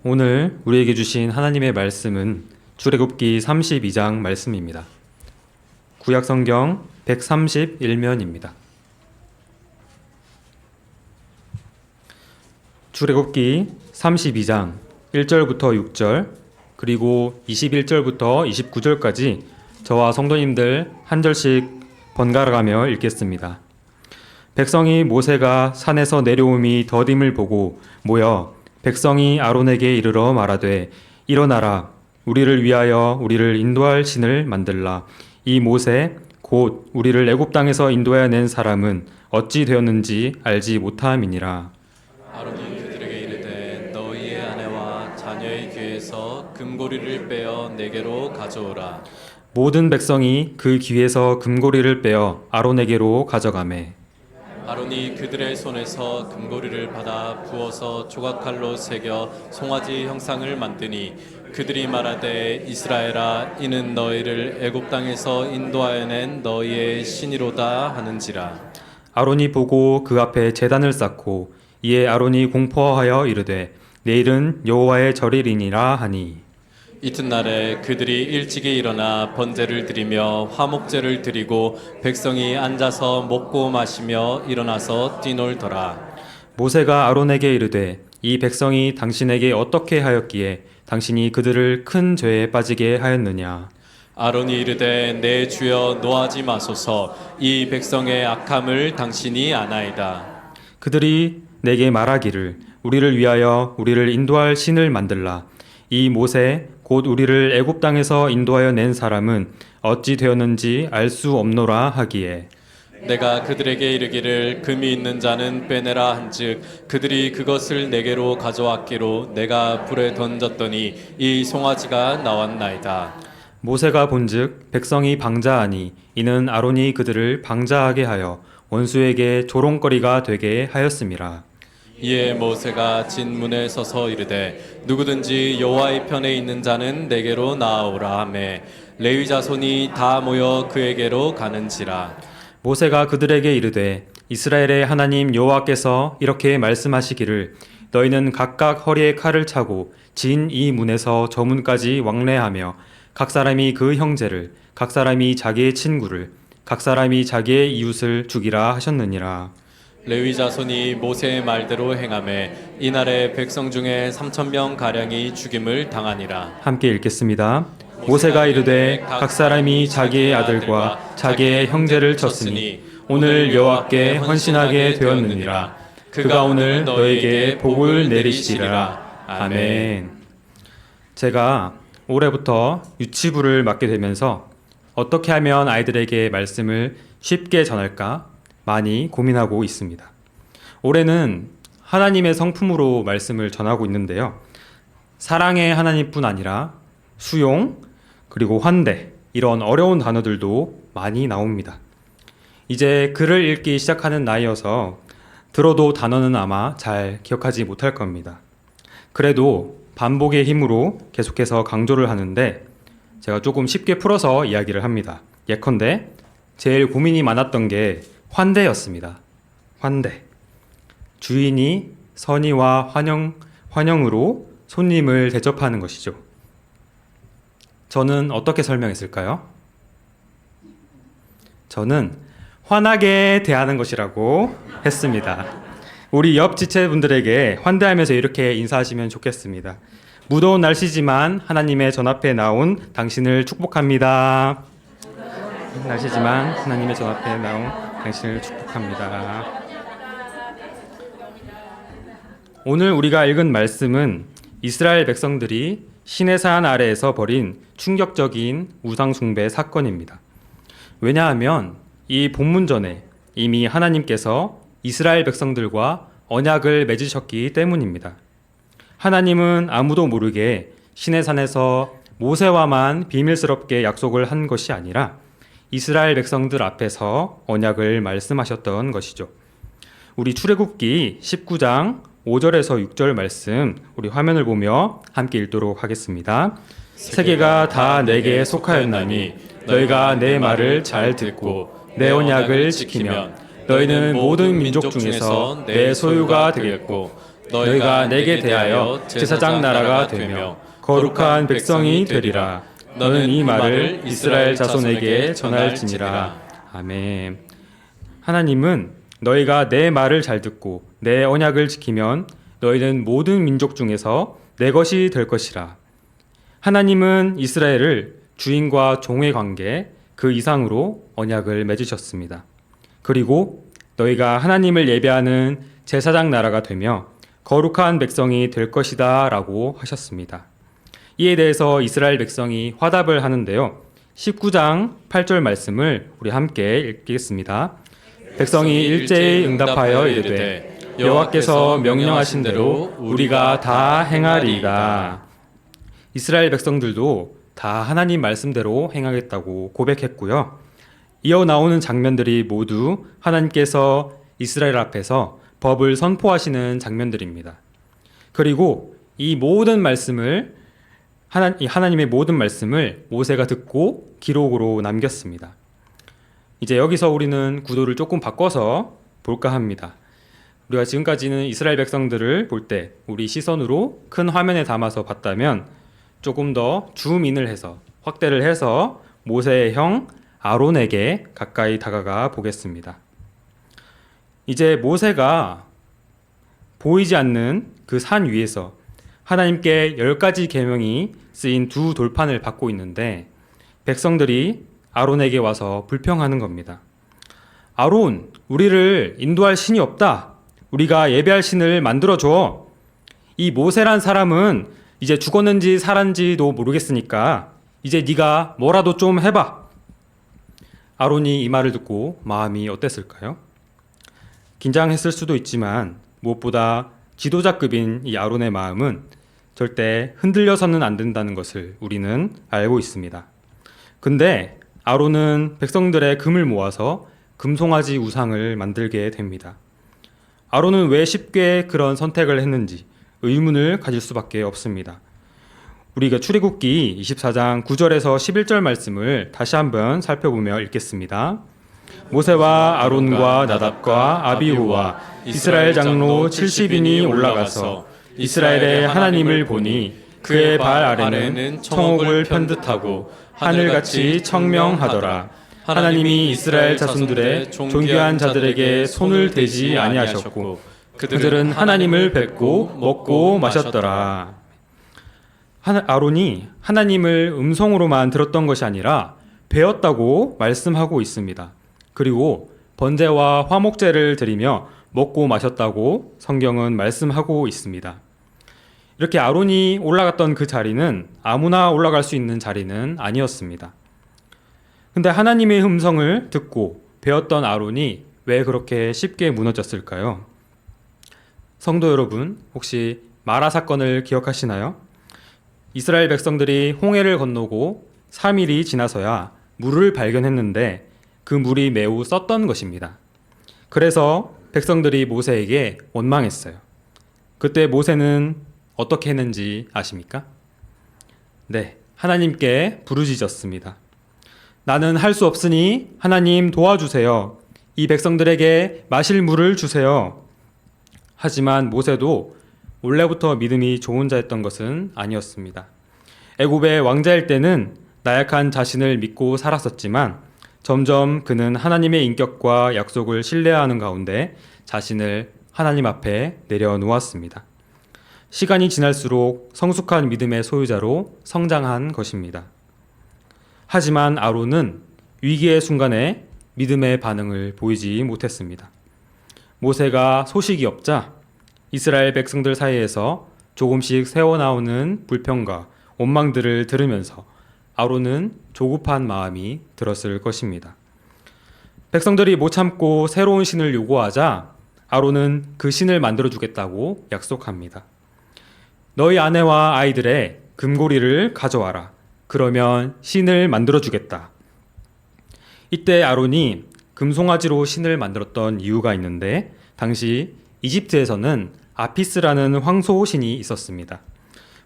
오늘 우리에게 주신 하나님의 말씀은 출애굽기 32장 말씀입니다. 구약 성경 131면입니다. 출애굽기 32장 1절부터 6절 그리고 21절부터 29절까지 저와 성도님들 한 절씩 번갈아가며 읽겠습니다. 백성이 모세가 산에서 내려옴이 더딤을 보고 모여 백성이 아론에게 이르러 말하되 일어나라 우리를 위하여 우리를 인도할 신을 만들라. 이 모세 곧 우리를 애굽 땅에서 인도하여 낸 사람은 어찌 되었는지 알지 못함이니라. 아론이 그들에게 이르되 너희의 아내와 자녀의 귀에서 금고리를 빼어 내게로 가져오라. 모든 백성이 그 귀에서 금고리를 빼어 아론에게로 가져가매 아론이 그들의 손에서 금고리를 받아 부어서 조각칼로 새겨 송아지 형상을 만드니 그들이 말하되 이스라엘아 이는 너희를 애굽 땅에서 인도하여 낸 너희의 신이로다 하는지라. 아론이 보고 그 앞에 제단을 쌓고 이에 아론이 공포하여 이르되 내일은 여호와의 절일이니라 하니 이튿날에 그들이 일찍이 일어나 번제를 드리며 화목제를 드리고 백성이 앉아서 먹고 마시며 일어나서 뛰놀더라. 모세가 아론에게 이르되 이 백성이 당신에게 어떻게 하였기에 당신이 그들을 큰 죄에 빠지게 하였느냐. 아론이 이르되 내 주여 노하지 마소서 이 백성의 악함을 당신이 아나이다. 그들이 내게 말하기를 우리를 위하여 우리를 인도할 신을 만들라. 이 모세 곧 우리를 애굽 땅에서 인도하여 낸 사람은 어찌 되었는지 알 수 없노라 하기에 내가 그들에게 이르기를 금이 있는 자는 빼내라 한즉 그들이 그것을 내게로 가져왔기로 내가 불에 던졌더니 이 송아지가 나왔나이다. 모세가 본즉 백성이 방자하니 이는 아론이 그들을 방자하게 하여 원수에게 조롱거리가 되게 하였음이라. 이에 모세가 진문에 서서 이르되 누구든지 여호와의 편에 있는 자는 내게로 나아오라 하매 레위 자손이 다 모여 그에게로 가는지라. 모세가 그들에게 이르되 이스라엘의 하나님 여호와께서 이렇게 말씀하시기를 너희는 각각 허리에 칼을 차고 진 이 문에서 저 문까지 왕래하며 각 사람이 그 형제를 각 사람이 자기의 친구를 각 사람이 자기의 이웃을 죽이라 하셨느니라. 레위 자손이 모세의 말대로 행하매 이날에 백성 중에 3,000명 가량이 죽임을 당하니라. 함께 읽겠습니다. 모세가 이르되 각 사람이 자기의 아들과 자기의 형제를 쳤으니 오늘 여호와께 헌신하게 되었느니라. 그가 오늘 너에게 복을 내리시리라. 아멘. 제가 올해부터 유치부를 맡게 되면서 어떻게 하면 아이들에게 말씀을 쉽게 전할까 많이 고민하고 있습니다. 올해는 하나님의 성품으로 말씀을 전하고 있는데요. 사랑의 하나님뿐 아니라 수용, 그리고 환대, 이런 어려운 단어들도 많이 나옵니다. 이제 글을 읽기 시작하는 나이여서 들어도 단어는 아마 잘 기억하지 못할 겁니다. 그래도 반복의 힘으로 계속해서 강조를 하는데 제가 조금 쉽게 풀어서 이야기를 합니다. 예컨대 제일 고민이 많았던 게 환대였습니다. 환대. 주인이 선의와 환영으로 손님을 대접하는 것이죠. 저는 어떻게 설명했을까요? 저는 환하게 대하는 것이라고 했습니다. 우리 옆 지체분들에게 환대하면서 이렇게 인사하시면 좋겠습니다. 무더운 날씨지만 하나님의 전 앞에 나온 당신을 축복합니다. 날씨지만 하나님의 전 앞에 나온 당신을 축복합니다. 오늘 우리가 읽은 말씀은 이스라엘 백성들이 시내산 아래에서 벌인 충격적인 우상숭배 사건입니다. 왜냐하면 이 본문 전에 이미 하나님께서 이스라엘 백성들과 언약을 맺으셨기 때문입니다. 하나님은 아무도 모르게 시내산에서 모세와만 비밀스럽게 약속을 한 것이 아니라 이스라엘 백성들 앞에서 언약을 말씀하셨던 것이죠. 우리 출애굽기 19장 5절에서 6절 말씀 우리 화면을 보며 함께 읽도록 하겠습니다. 세계가 다 내게 속하였나니 너희가 내 말을 잘 듣고 내 언약을 지키면 너희는 모든 민족 중에서 내 소유가 되겠고 너희가 내게 대하여 제사장 나라가 되며 거룩한 백성이 되리라. 너는 이 말을 이스라엘 자손에게 전할지니라. 아멘. 하나님은 너희가 내 말을 잘 듣고 내 언약을 지키면 너희는 모든 민족 중에서 내 것이 될 것이라. 하나님은 이스라엘을 주인과 종의 관계 그 이상으로 언약을 맺으셨습니다. 그리고 너희가 하나님을 예배하는 제사장 나라가 되며 거룩한 백성이 될 것이다 라고 하셨습니다. 이에 대해서 이스라엘 백성이 화답을 하는데요. 19장 8절 말씀을 우리 함께 읽겠습니다. 백성이 일제히 응답하여 이르되 여호와께서 명령하신 대로 우리가 다 행하리이다. 이스라엘 백성들도 다 하나님 말씀대로 행하겠다고 고백했고요. 이어 나오는 장면들이 모두 하나님께서 이스라엘 앞에서 법을 선포하시는 장면들입니다. 그리고 이 모든 말씀을 하나님의 모든 말씀을 모세가 듣고 기록으로 남겼습니다. 이제 여기서 우리는 구도를 조금 바꿔서 볼까 합니다. 우리가 지금까지는 이스라엘 백성들을 볼 때 우리 시선으로 큰 화면에 담아서 봤다면 조금 더 줌인을 해서 확대를 해서 모세의 형 아론에게 가까이 다가가 보겠습니다. 이제 모세가 보이지 않는 그 산 위에서 하나님께 10가지 계명이 쓰인 두 돌판을 받고 있는데 백성들이 아론에게 와서 불평하는 겁니다. 아론, 우리를 인도할 신이 없다. 우리가 예배할 신을 만들어줘. 이 모세란 사람은 이제 죽었는지 살았는지도 모르겠으니까 이제 네가 뭐라도 좀 해봐. 아론이 이 말을 듣고 마음이 어땠을까요? 긴장했을 수도 있지만 무엇보다 지도자급인 이 아론의 마음은 절대 흔들려서는 안 된다는 것을 우리는 알고 있습니다. 근데 아론은 백성들의 금을 모아서 금송아지 우상을 만들게 됩니다. 아론은 왜 쉽게 그런 선택을 했는지 의문을 가질 수밖에 없습니다. 우리가 출애굽기 24장 9절에서 11절 말씀을 다시 한번 살펴보며 읽겠습니다. 모세와 아론과 나답과 아비후와 이스라엘 장로 70인이 올라가서 이스라엘의 하나님을 보니 그의 발 아래는 청옥을 편듯하고 하늘같이 청명하더라. 하나님이 이스라엘 자손들의 존귀한 자들에게 손을 대지 아니하셨고 그들은 하나님을 뵙고 먹고 마셨더라. 아론이 하나님을 음성으로만 들었던 것이 아니라 배웠다고 말씀하고 있습니다. 그리고 번제와 화목제를 드리며 먹고 마셨다고 성경은 말씀하고 있습니다. 이렇게 아론이 올라갔던 그 자리는 아무나 올라갈 수 있는 자리는 아니었습니다. 근데 하나님의 음성을 듣고 배웠던 아론이 왜 그렇게 쉽게 무너졌을까요? 성도 여러분, 혹시 마라 사건을 기억하시나요? 이스라엘 백성들이 홍해를 건너고 3일이 지나서야 물을 발견했는데 그 물이 매우 썼던 것입니다. 그래서 백성들이 모세에게 원망했어요. 그때 모세는 어떻게 했는지 아십니까? 네, 하나님께 부르짖었습니다. 나는 할 수 없으니 하나님 도와주세요. 이 백성들에게 마실 물을 주세요. 하지만 모세도 원래부터 믿음이 좋은 자였던 것은 아니었습니다. 애굽의 왕자일 때는 나약한 자신을 믿고 살았었지만 점점 그는 하나님의 인격과 약속을 신뢰하는 가운데 자신을 하나님 앞에 내려놓았습니다. 시간이 지날수록 성숙한 믿음의 소유자로 성장한 것입니다. 하지만 아론은 위기의 순간에 믿음의 반응을 보이지 못했습니다. 모세가 소식이 없자 이스라엘 백성들 사이에서 조금씩 새어나오는 불평과 원망들을 들으면서 아론은 조급한 마음이 들었을 것입니다. 백성들이 못 참고 새로운 신을 요구하자 아론은 그 신을 만들어주겠다고 약속합니다. 너희 아내와 아이들의 금고리를 가져와라. 그러면 신을 만들어주겠다. 이때 아론이 금송아지로 신을 만들었던 이유가 있는데 당시 이집트에서는 아피스라는 황소신이 있었습니다.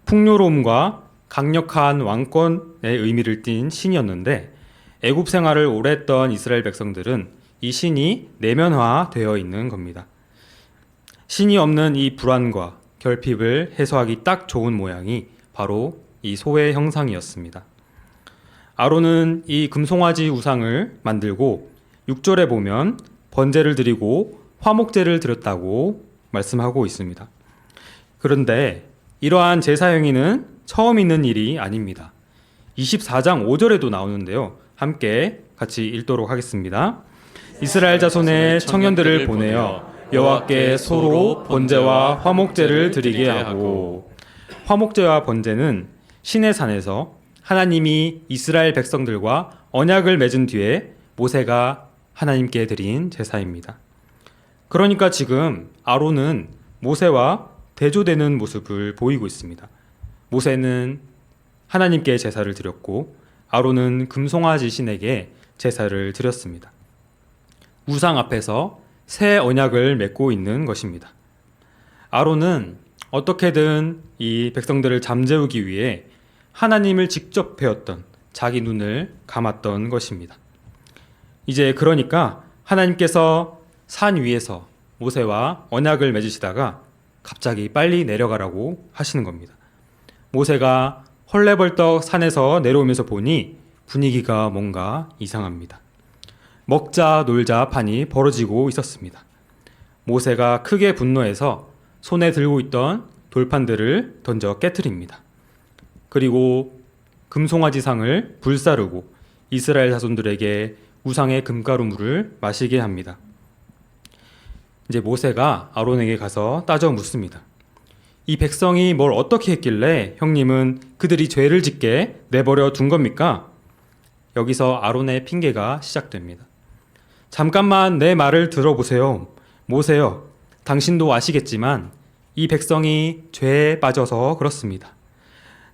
풍요로움과 강력한 왕권의 의미를 띤 신이었는데 애굽 생활을 오래 했던 이스라엘 백성들은 이 신이 내면화되어 있는 겁니다. 신이 없는 이 불안과 결핍을 해소하기 딱 좋은 모양이 바로 이 소의 형상이었습니다. 아론은 이 금송아지 우상을 만들고 6절에 보면 번제를 드리고 화목제를 드렸다고 말씀하고 있습니다. 그런데 이러한 제사 행위는 처음 있는 일이 아닙니다. 24장 5절에도 나오는데요. 함께 같이 읽도록 하겠습니다. 이스라엘 자손의 청년들을 보내어 여호와께 소로 번제와 화목제를 드리게 하고, 화목제와 번제는 시내 산에서 하나님이 이스라엘 백성들과 언약을 맺은 뒤에 모세가 하나님께 드린 제사입니다. 그러니까 지금 아론은 모세와 대조되는 모습을 보이고 있습니다. 모세는 하나님께 제사를 드렸고 아론은 금송아지 신에게 제사를 드렸습니다. 우상 앞에서 새 언약을 맺고 있는 것입니다. 아론은 어떻게든 이 백성들을 잠재우기 위해 하나님을 직접 배웠던 자기 눈을 감았던 것입니다. 이제 그러니까 하나님께서 산 위에서 모세와 언약을 맺으시다가 갑자기 빨리 내려가라고 하시는 겁니다. 모세가 헐레벌떡 산에서 내려오면서 보니 분위기가 뭔가 이상합니다. 먹자 놀자 판이 벌어지고 있었습니다. 모세가 크게 분노해서 손에 들고 있던 돌판들을 던져 깨트립니다. 그리고 금송아지상을 불사르고 이스라엘 자손들에게 우상의 금가루물을 마시게 합니다. 이제 모세가 아론에게 가서 따져 묻습니다. 이 백성이 뭘 어떻게 했길래 형님은 그들이 죄를 짓게 내버려 둔 겁니까? 여기서 아론의 핑계가 시작됩니다. 잠깐만 내 말을 들어보세요. 모세요. 당신도 아시겠지만 이 백성이 죄에 빠져서 그렇습니다.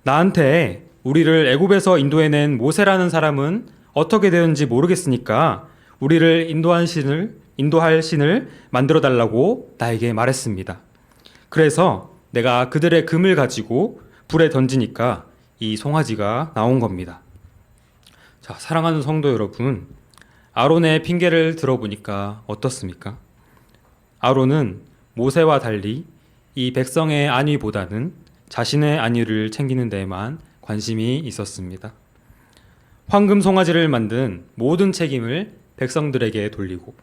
나한테 우리를 애굽에서 인도해낸 모세라는 사람은 어떻게 되었는지 모르겠으니까 우리를 인도할 신을 만들어 달라고 나에게 말했습니다. 그래서 내가 그들의 금을 가지고 불에 던지니까 이 송아지가 나온 겁니다. 자, 사랑하는 성도 여러분, 아론의 핑계를 들어보니까 어떻습니까? 아론은 모세와 달리 이 백성의 안위보다는 자신의 안위를 챙기는 데에만 관심이 있었습니다. 황금 송아지를 만든 모든 책임을 백성들에게 돌리고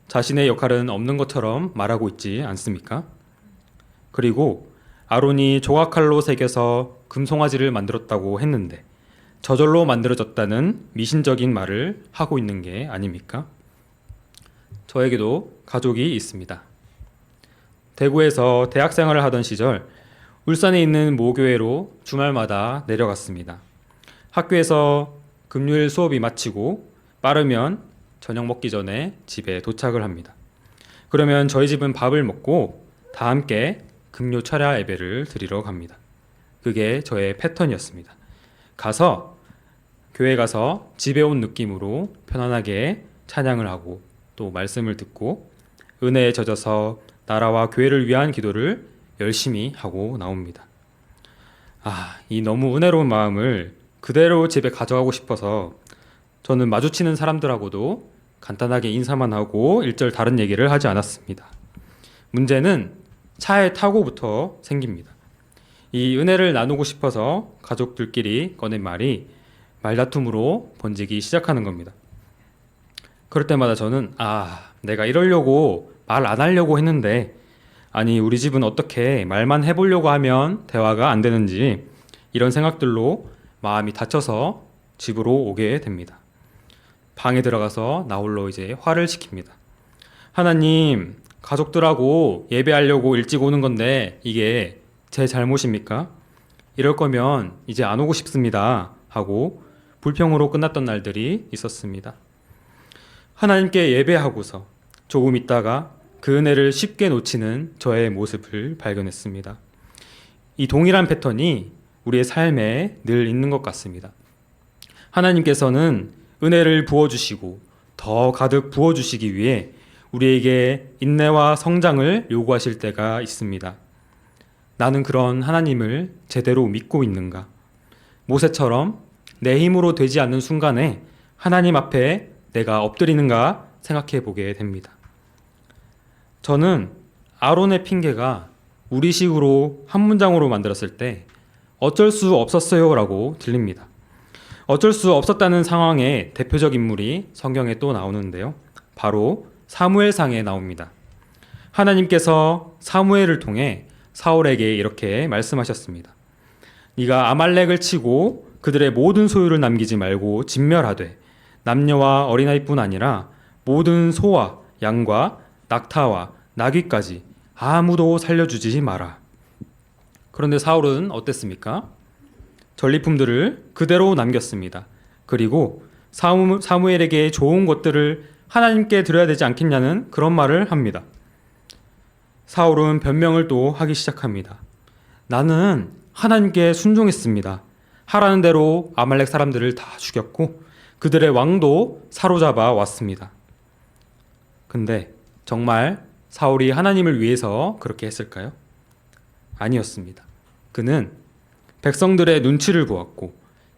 자신의 역할은 없는 것처럼 말하고 있지 않습니까? 그리고 아론이 조각칼로 새겨서 금송아지를 만들었다고 했는데 저절로 만들어졌다는 미신적인 말을 하고 있는 게 아닙니까? 저에게도 가족이 있습니다. 대구에서 대학생활을 하던 시절 울산에 있는 모교회로 주말마다 내려갔습니다. 학교에서 금요일 수업이 마치고 빠르면 저녁 먹기 전에 집에 도착을 합니다. 그러면 저희 집은 밥을 먹고 다 함께 금요 철야 예배를 드리러 갑니다. 그게 저의 패턴이었습니다. 교회 가서 집에 온 느낌으로 편안하게 찬양을 하고 또 말씀을 듣고 은혜에 젖어서 나라와 교회를 위한 기도를 열심히 하고 나옵니다. 이 너무 은혜로운 마음을 그대로 집에 가져가고 싶어서 저는 마주치는 사람들하고도 간단하게 인사만 하고 일절 다른 얘기를 하지 않았습니다. 문제는 차에 타고부터 생깁니다. 이 은혜를 나누고 싶어서 가족들끼리 꺼낸 말이 말다툼으로 번지기 시작하는 겁니다. 그럴 때마다 저는 내가 이러려고 말 안 하려고 했는데 아니 우리 집은 어떻게 말만 해보려고 하면 대화가 안 되는지 이런 생각들로 마음이 다쳐서 집으로 오게 됩니다. 방에 들어가서 나 홀로 이제 화를 시킵니다. 하나님, 가족들하고 예배하려고 일찍 오는 건데 이게 제 잘못입니까? 이럴 거면 이제 안 오고 싶습니다. 하고 불평으로 끝났던 날들이 있었습니다. 하나님께 예배하고서 조금 있다가 그 은혜를 쉽게 놓치는 저의 모습을 발견했습니다. 이 동일한 패턴이 우리의 삶에 늘 있는 것 같습니다. 하나님께서는 은혜를 부어주시고 더 가득 부어주시기 위해 우리에게 인내와 성장을 요구하실 때가 있습니다. 나는 그런 하나님을 제대로 믿고 있는가? 모세처럼 내 힘으로 되지 않는 순간에 하나님 앞에 내가 엎드리는가 생각해 보게 됩니다. 저는 아론의 핑계가 우리식으로 한 문장으로 만들었을 때 어쩔 수 없었어요라고 들립니다. 어쩔 수 없었다는 상황의 대표적 인물이 성경에 또 나오는데요. 바로 사무엘상에 나옵니다. 하나님께서 사무엘을 통해 사울에게 이렇게 말씀하셨습니다. 네가 아말렉을 치고 그들의 모든 소유를 남기지 말고 진멸하되 남녀와 어린아이뿐 아니라 모든 소와 양과 낙타와 나귀까지 아무도 살려주지 마라. 그런데 사울은 어땠습니까? 전리품들을 그대로 남겼습니다. 그리고 사무엘에게 좋은 것들을 하나님께 드려야 되지 않겠냐는 그런 말을 합니다. 사울은 변명을 또 하기 시작합니다. 나는 하나님께 순종했습니다. 하라는 대로 아말렉 사람들을 다 죽였고 그들의 왕도 사로잡아 왔습니다. 근데 정말 사울이 하나님을 위해서 그렇게 했을까요? 아니었습니다. 그는 백성들의 눈치를 보았고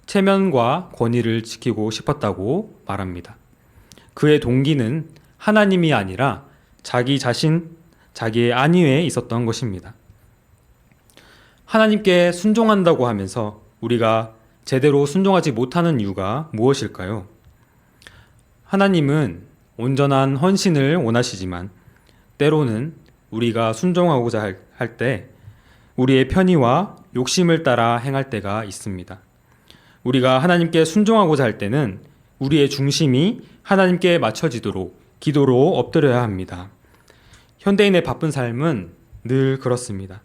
체면과 권위를 지키고 싶었다고 말합니다. 그의 동기는 하나님이 아니라 자기 자신, 자기의 안위에 있었던 것입니다. 하나님께 순종한다고 하면서 우리가 제대로 순종하지 못하는 이유가 무엇일까요? 하나님은 온전한 헌신을 원하시지만 때로는 우리가 순종하고자 할 때 우리의 편의와 욕심을 따라 행할 때가 있습니다. 우리가 하나님께 순종하고자 할 때는 우리의 중심이 하나님께 맞춰지도록 기도로 엎드려야 합니다. 현대인의 바쁜 삶은 늘 그렇습니다.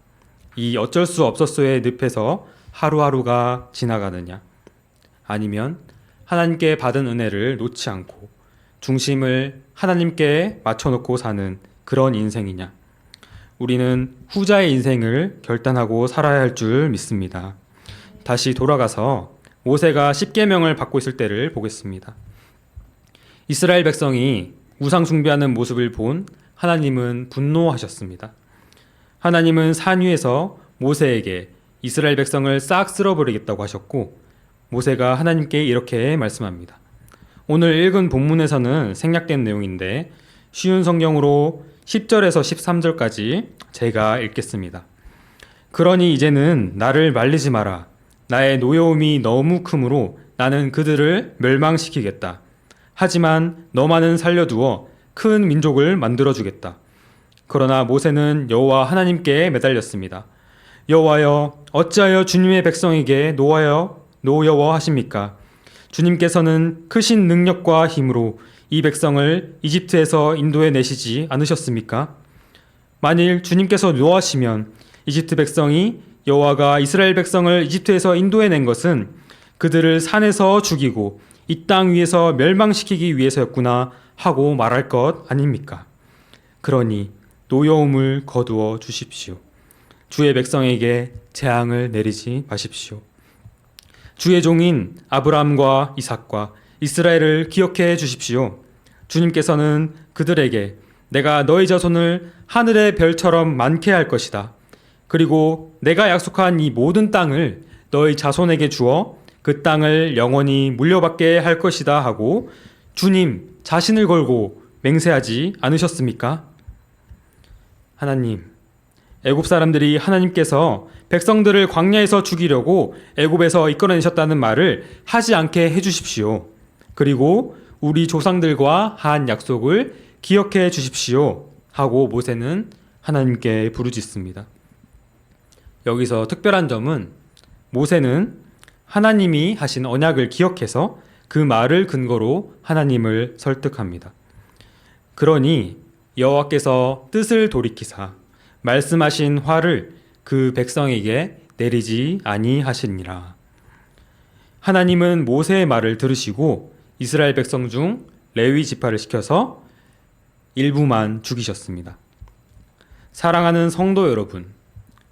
이 어쩔 수 없었어의 늪에서 하루하루가 지나가느냐, 아니면 하나님께 받은 은혜를 놓지 않고 중심을 하나님께 맞춰놓고 사는 그런 인생이냐. 우리는 후자의 인생을 결단하고 살아야 할 줄 믿습니다. 다시 돌아가서 모세가 십계명을 받고 있을 때를 보겠습니다. 이스라엘 백성이 우상 숭배하는 모습을 본 하나님은 분노하셨습니다. 하나님은 산 위에서 모세에게 이스라엘 백성을 싹 쓸어버리겠다고 하셨고 모세가 하나님께 이렇게 말씀합니다. 오늘 읽은 본문에서는 생략된 내용인데 쉬운 성경으로 10절에서 13절까지 제가 읽겠습니다. 그러니 이제는 나를 말리지 마라. 나의 노여움이 너무 크므로 나는 그들을 멸망시키겠다. 하지만 너만은 살려두어 큰 민족을 만들어주겠다. 그러나 모세는 여호와 하나님께 매달렸습니다. 여호와여, 어찌하여 주님의 백성에게 노여워하십니까? 주님께서는 크신 능력과 힘으로 이 백성을 이집트에서 인도해 내시지 않으셨습니까? 만일 주님께서 노하시면 이집트 백성이 여호와가 이스라엘 백성을 이집트에서 인도해 낸 것은 그들을 산에서 죽이고 이 땅 위에서 멸망시키기 위해서였구나 하고 말할 것 아닙니까? 그러니 노여움을 거두어 주십시오. 주의 백성에게 재앙을 내리지 마십시오. 주의 종인 아브라함과 이삭과 이스라엘을 기억해 주십시오. 주님께서는 그들에게 내가 너희 자손을 하늘의 별처럼 많게 할 것이다. 그리고 내가 약속한 이 모든 땅을 너희 자손에게 주어 그 땅을 영원히 물려받게 할 것이다 하고 주님 자신을 걸고 맹세하지 않으셨습니까? 하나님, 애굽 사람들이 하나님께서 백성들을 광야에서 죽이려고 애굽에서 이끌어내셨다는 말을 하지 않게 해주십시오. 그리고 우리 조상들과 한 약속을 기억해 주십시오 하고 모세는 하나님께 부르짖습니다. 여기서 특별한 점은 모세는 하나님이 하신 언약을 기억해서 그 말을 근거로 하나님을 설득합니다. 그러니 여호와께서 뜻을 돌이키사 말씀하신 화를 그 백성에게 내리지 아니하시니라. 하나님은 모세의 말을 들으시고 이스라엘 백성 중 레위 지파를 시켜서 일부만 죽이셨습니다. 사랑하는 성도 여러분,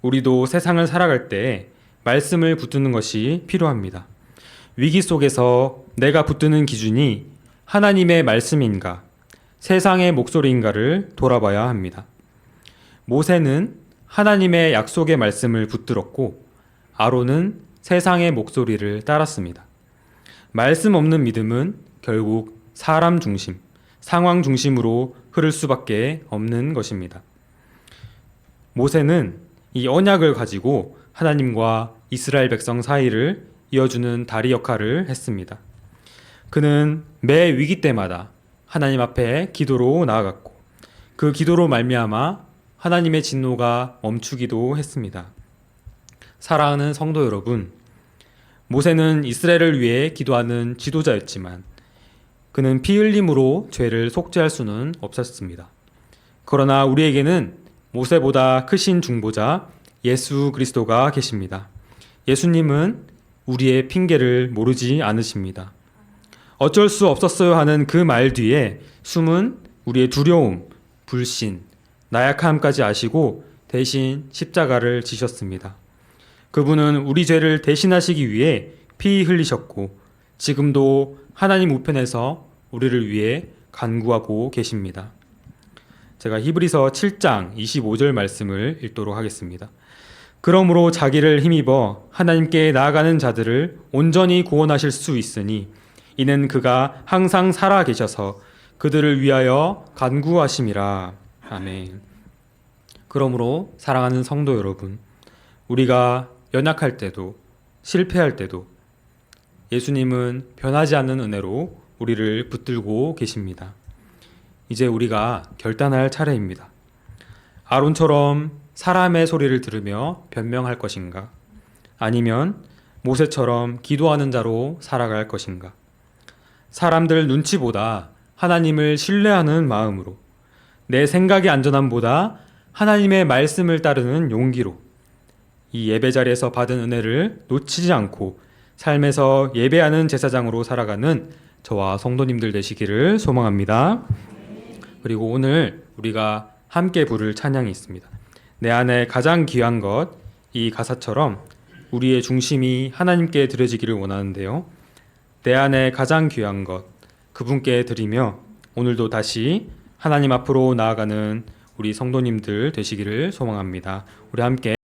우리도 세상을 살아갈 때 말씀을 붙드는 것이 필요합니다. 위기 속에서 내가 붙드는 기준이 하나님의 말씀인가, 세상의 목소리인가를 돌아봐야 합니다. 모세는 하나님의 약속의 말씀을 붙들었고 아론은 세상의 목소리를 따랐습니다. 말씀 없는 믿음은 결국 사람 중심, 상황 중심으로 흐를 수밖에 없는 것입니다. 모세는 이 언약을 가지고 하나님과 이스라엘 백성 사이를 이어주는 다리 역할을 했습니다. 그는 매 위기 때마다 하나님 앞에 기도로 나아갔고 그 기도로 말미암아 하나님의 진노가 멈추기도 했습니다. 사랑하는 성도 여러분, 모세는 이스라엘을 위해 기도하는 지도자였지만 그는 피 흘림으로 죄를 속죄할 수는 없었습니다. 그러나 우리에게는 모세보다 크신 중보자 예수 그리스도가 계십니다. 예수님은 우리의 핑계를 모르지 않으십니다. 어쩔 수 없었어요 하는 그 말 뒤에 숨은 우리의 두려움, 불신, 나약함까지 아시고 대신 십자가를 지셨습니다. 그분은 우리 죄를 대신하시기 위해 피 흘리셨고 지금도 하나님 우편에서 우리를 위해 간구하고 계십니다. 제가 히브리서 7장 25절 말씀을 읽도록 하겠습니다. 그러므로 자기를 힘입어 하나님께 나아가는 자들을 온전히 구원하실 수 있으니 이는 그가 항상 살아 계셔서 그들을 위하여 간구하심이라. 아멘. 그러므로 사랑하는 성도 여러분, 우리가 연약할 때도 실패할 때도 예수님은 변하지 않는 은혜로 우리를 붙들고 계십니다. 이제 우리가 결단할 차례입니다. 아론처럼 사람의 소리를 들으며 변명할 것인가? 아니면 모세처럼 기도하는 자로 살아갈 것인가? 사람들 눈치보다 하나님을 신뢰하는 마음으로, 내 생각의 안전함보다 하나님의 말씀을 따르는 용기로 이 예배 자리에서 받은 은혜를 놓치지 않고 삶에서 예배하는 제사장으로 살아가는 저와 성도님들 되시기를 소망합니다. 그리고 오늘 우리가 함께 부를 찬양이 있습니다. 내 안에 가장 귀한 것, 이 가사처럼 우리의 중심이 하나님께 드려지기를 원하는데요. 내 안에 가장 귀한 것, 그분께 드리며 오늘도 다시 하나님 앞으로 나아가는 우리 성도님들 되시기를 소망합니다. 우리 함께